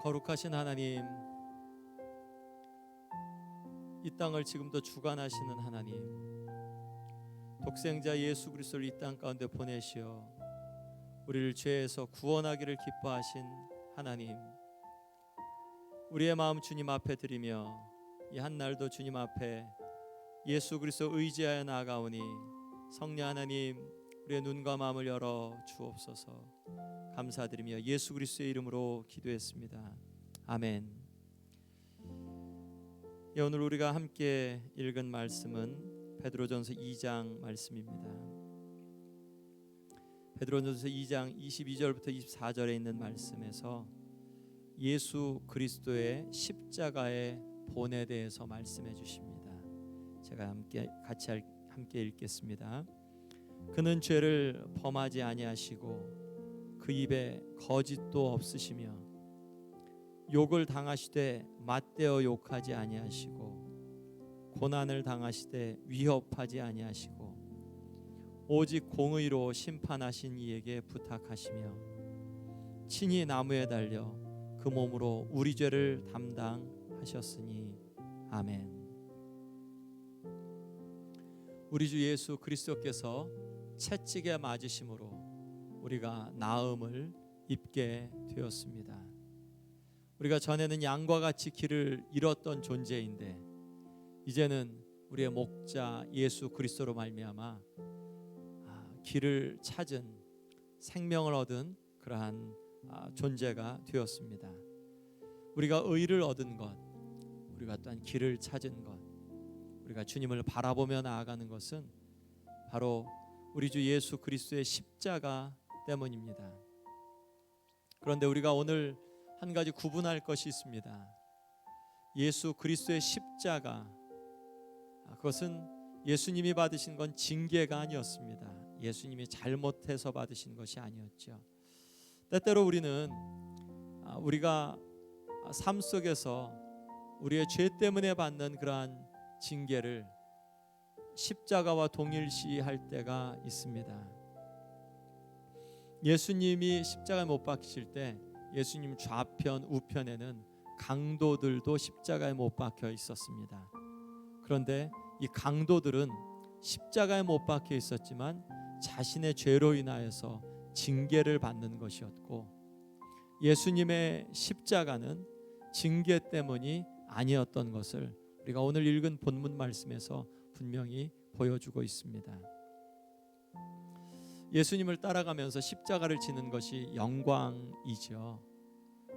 거룩하신 하나님, 이 땅을 지금도 주관하시는 하나님, 독생자 예수 그리스도를 이 땅 가운데 보내시어 우리를 죄에서 구원하기를 기뻐하신 하나님, 우리의 마음 주님 앞에 드리며 이 한날도 주님 앞에 예수 그리스도 의지하여 나아가오니 성령 하나님, 우리의 눈과 마음을 열어 주옵소서. 감사드리며 예수 그리스도의 이름으로 기도했습니다. 아멘. 오늘 우리가 함께 읽은 말씀은 베드로전서 2장 말씀입니다. 베드로전서 2장 22절부터 24절에 있는 말씀에서 예수 그리스도의 십자가의 본에 대해서 말씀해 주십니다. 제가 같이 읽겠습니다. 그는 죄를 범하지 아니하시고 그 입에 거짓도 없으시며 욕을 당하시되 맞대어 욕하지 아니하시고 고난을 당하시되 위협하지 아니하시고 오직 공의로 심판하신 이에게 부탁하시며 친히 나무에 달려 그 몸으로 우리 죄를 담당하셨으니 아멘. 우리 주 예수 그리스도께서 채찍에 맞으심으로 우리가 나음을 입게 되었습니다. 우리가 전에는 양과 같이 길을 잃었던 존재인데 이제는 우리의 목자 예수 그리스도로 말미암아 길을 찾은, 생명을 얻은 그러한 존재가 되었습니다. 우리가 의를 얻은 것, 우리가 또한 길을 찾은 것, 우리가 주님을 바라보며 나아가는 것은 바로 우리 주 예수 그리스도의 십자가 때문입니다. 그런데 우리가 오늘 한 가지 구분할 것이 있습니다. 예수 그리스도의 십자가, 그것은 예수님이 받으신 건 징계가 아니었습니다. 예수님이 잘못해서 받으신 것이 아니었죠. 때때로 우리가 삶 속에서 우리의 죄 때문에 받는 그러한 징계를 십자가와 동일시할 때가 있습니다. 예수님이 십자가에 못 박히실 때 예수님 좌편 우편에는 강도들도 십자가에 못 박혀 있었습니다. 그런데 이 강도들은 십자가에 못 박혀 있었지만 자신의 죄로 인하여서 징계를 받는 것이었고, 예수님의 십자가는 징계 때문이 아니었던 것을 우리가 오늘 읽은 본문 말씀에서 분명히 보여주고 있습니다. 예수님을 따라가면서 십자가를 지는 것이 영광이죠.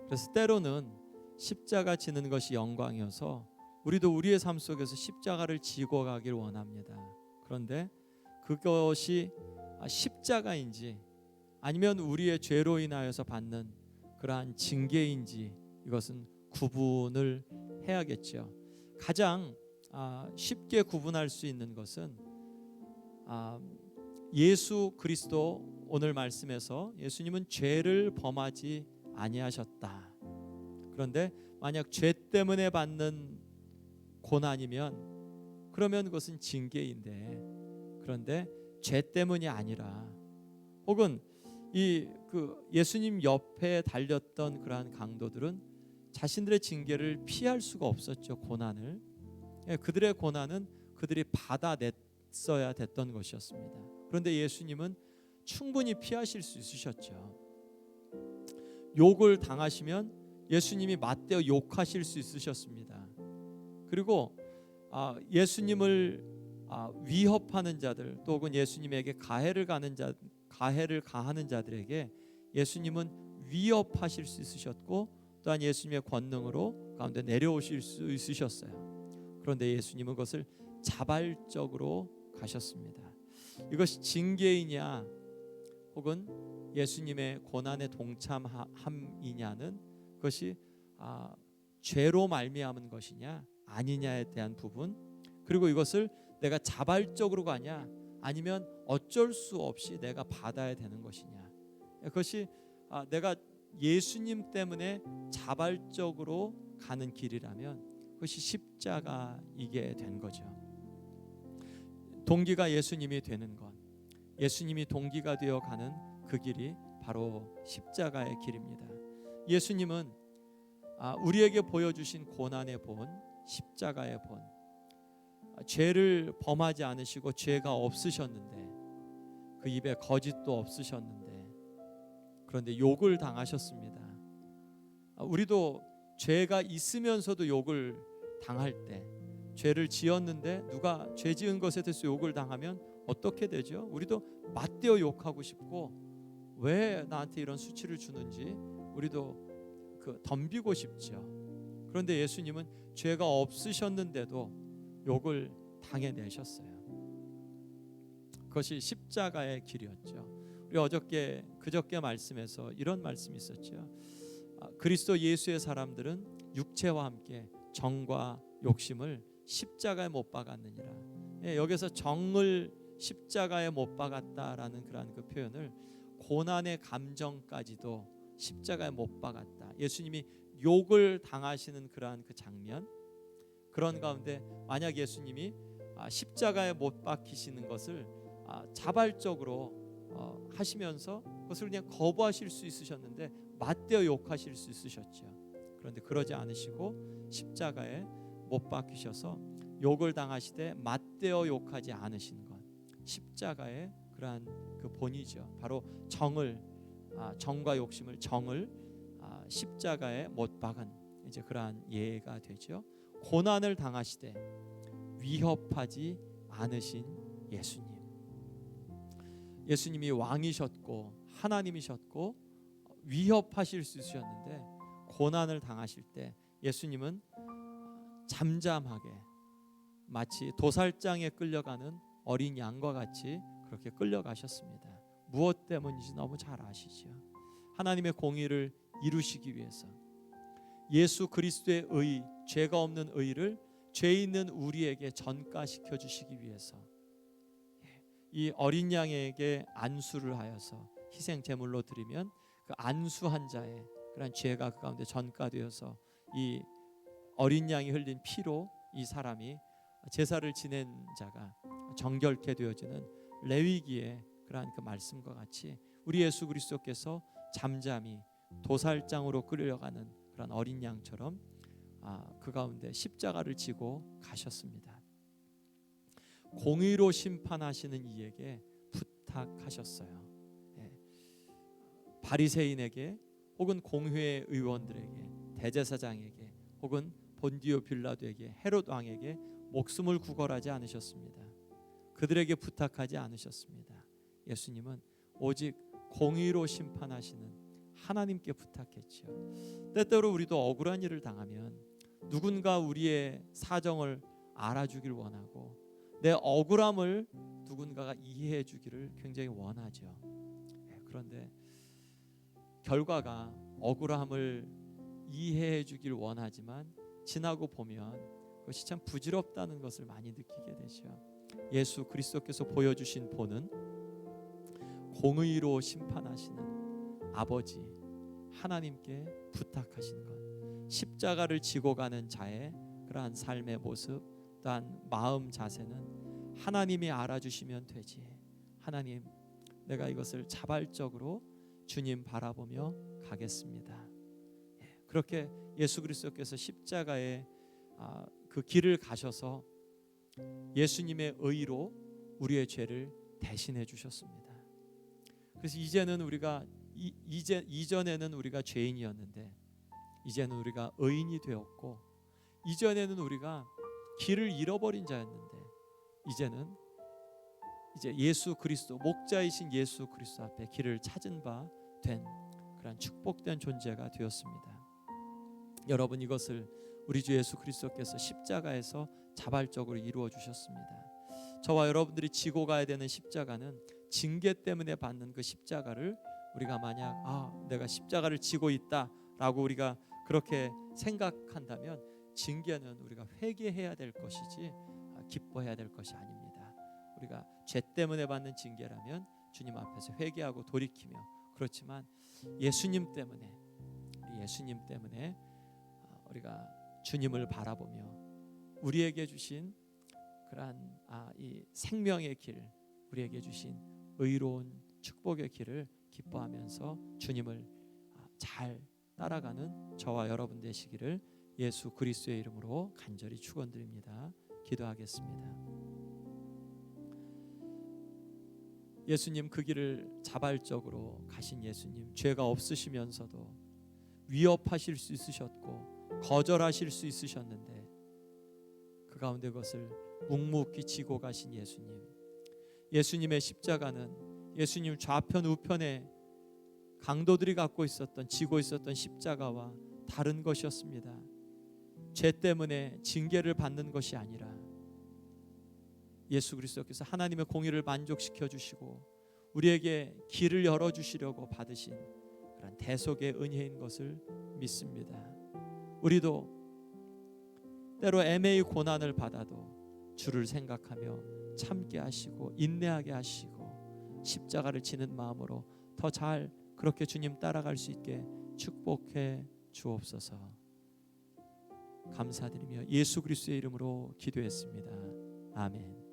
그래서 때로는 십자가 지는 것이 영광이어서 우리도 우리의 삶 속에서 십자가를 지고 가길 원합니다. 그런데 그것이 십자가인지 아니면 우리의 죄로 인하여서 받는 그러한 징계인지 이것은 구분을 해야겠죠. 가장 쉽게 구분할 수 있는 것은 예수 그리스도, 오늘 말씀에서 예수님은 죄를 범하지 아니하셨다. 그런데 만약 죄 때문에 받는 고난이면 그러면 그것은 징계인데, 그런데 죄 때문이 아니라 혹은 예수님 옆에 달렸던 그러한 강도들은 자신들의 징계를 피할 수가 없었죠. 고난을, 그들의 고난은 그들이 받아냈어야 됐던 것이었습니다. 그런데 예수님은 충분히 피하실 수 있으셨죠. 욕을 당하시면 예수님이 맞대어 욕하실 수 있으셨습니다. 그리고 예수님을 위협하는 자들, 또 혹은 예수님에게 가해를 가하는 자들에게 예수님은 위협하실 수 있으셨고, 또한 예수님의 권능으로 가운데 내려오실 수 있으셨어요. 그런데 예수님은 그것을 자발적으로 가셨습니다. 이것이 징계이냐 혹은 예수님의 고난에 동참함이냐는 그것이 죄로 말미암은 것이냐 아니냐에 대한 부분, 그리고 이것을 내가 자발적으로 가냐 아니면 어쩔 수 없이 내가 받아야 되는 것이냐, 그것이 내가 예수님 때문에 자발적으로 가는 길이라면 그것이 십자가이게 된 거죠. 동기가 예수님이 되는 것, 예수님이 동기가 되어 가는 그 길이 바로 십자가의 길입니다. 예수님은 우리에게 보여주신 고난의 본, 십자가의 본, 죄를 범하지 않으시고 죄가 없으셨는데, 그 입에 거짓도 없으셨는데, 그런데 욕을 당하셨습니다. 우리도 죄가 있으면서도 욕을 당할 때, 죄를 지었는데 누가 죄 지은 것에 대해서 욕을 당하면 어떻게 되죠? 우리도 맞대어 욕하고 싶고, 왜 나한테 이런 수치를 주는지 우리도 덤비고 싶죠. 그런데 예수님은 죄가 없으셨는데도 욕을 당해내셨어요. 그것이 십자가의 길이었죠. 우리 그저께 말씀에서 이런 말씀이 있었죠. 그리스도 예수의 사람들은 육체와 함께 정과 욕심을 십자가에 못 박았느니라. 여기서 정을 십자가에 못 박았다라는 그러한 그 표현을 고난의 감정까지도 십자가에 못 박았다. 예수님이 욕을 당하시는 그러한 그 장면, 그런 가운데 만약 예수님이 십자가에 못 박히시는 것을 자발적으로 하시면서 그것을 그냥 거부하실 수 있으셨는데 맞대어 욕하실 수 있으셨죠. 그런데 그러지 않으시고 십자가에 못 박히셔서 욕을 당하시되 맞대어 욕하지 않으신 것, 십자가의 그러한 그 본이죠. 바로 정과 욕심을 십자가에 못 박은 이제 그러한 예가 되죠. 고난을 당하시되 위협하지 않으신 예수님이 왕이셨고 하나님이셨고 위협하실 수 있으셨는데, 고난을 당하실 때 예수님은 잠잠하게 마치 도살장에 끌려가는 어린 양과 같이 그렇게 끌려가셨습니다. 무엇 때문인지 너무 잘 아시죠. 하나님의 공의를 이루시기 위해서, 예수 그리스도의 의, 죄가 없는 의를 죄 있는 우리에게 전가시켜 주시기 위해서 이 어린 양에게 안수를 하여서 희생 제물로 드리면 그 안수한 자의 그런 죄가 그 가운데 전가되어서 이 어린 양이 흘린 피로 이 사람이 제사를 지낸 자가 정결케 되어지는 레위기의 그러한 그 말씀과 같이 우리 예수 그리스도께서 잠잠히 도살장으로 끌려가는 그런 어린 양처럼 그 가운데 십자가를 지고 가셨습니다. 공의로 심판하시는 이에게 부탁하셨어요. 바리새인에게 혹은 공회의 의원들에게, 대제사장에게 혹은 본디오 빌라도에게, 헤롯 왕에게 목숨을 구걸하지 않으셨습니다. 그들에게 부탁하지 않으셨습니다. 예수님은 오직 공의로 심판하시는 하나님께 부탁했죠. 때때로 우리도 억울한 일을 당하면 누군가 우리의 사정을 알아주길 원하고 내 억울함을 누군가가 이해해 주기를 굉장히 원하죠. 그런데 결과가 억울함을 이해해 주길 원하지만 지나고 보면 그것이 참 부질없다는 것을 많이 느끼게 되죠. 예수 그리스도께서 보여주신 본은 공의로 심판하시는 아버지 하나님께 부탁하신 것, 십자가를 지고 가는 자의 그러한 삶의 모습, 또한 마음 자세는 하나님이 알아주시면 되지. 하나님, 내가 이것을 자발적으로 주님 바라보며 가겠습니다. 그렇게 예수 그리스도께서 십자가의 그 길을 가셔서 예수님의 의로 우리의 죄를 대신해 주셨습니다. 그래서 이제는 우리가 이전에는 우리가 죄인이었는데 이제는 우리가 의인이 되었고, 이전에는 우리가 길을 잃어버린 자였는데 이제는 예수 그리스도, 목자이신 예수 그리스도 앞에 길을 찾은 바 된 그런 축복된 존재가 되었습니다. 여러분, 이것을 우리 주 예수 그리스도께서 십자가에서 자발적으로 이루어 주셨습니다. 저와 여러분들이 지고 가야 되는 십자가는 징계 때문에 받는 그 십자가를 우리가 만약 내가 십자가를 지고 있다라고 우리가 그렇게 생각한다면 징계는 우리가 회개해야 될 것이지 기뻐해야 될 것이 아닙니다. 우리가 죄 때문에 받는 징계라면 주님 앞에서 회개하고 돌이키며, 그렇지만 예수님 때문에 우리가 주님을 바라보며 우리에게 주신 그러한 이 생명의 길, 우리에게 주신 의로운 축복의 길을 기뻐하면서 주님을 잘 따라가는 저와 여러분 되시기를 예수 그리스도의 이름으로 간절히 축원드립니다. 기도하겠습니다. 예수님, 그 길을 자발적으로 가신 예수님, 죄가 없으시면서도 위협하실 수 있으셨고 거절하실 수 있으셨는데 그 가운데 그것을 묵묵히 지고 가신 예수님, 예수님의 십자가는 예수님 좌편 우편에 강도들이 갖고 있었던, 지고 있었던 십자가와 다른 것이었습니다. 죄 때문에 징계를 받는 것이 아니라 예수 그리스도께서 하나님의 공의를 만족시켜 주시고 우리에게 길을 열어 주시려고 받으신 그런 대속의 은혜인 것을 믿습니다. 우리도 때로 애매히 고난을 받아도 주를 생각하며 참게 하시고 인내하게 하시고 십자가를 지는 마음으로 더 잘 그렇게 주님 따라갈 수 있게 축복해 주옵소서. 감사드리며 예수 그리스도의 이름으로 기도했습니다. 아멘.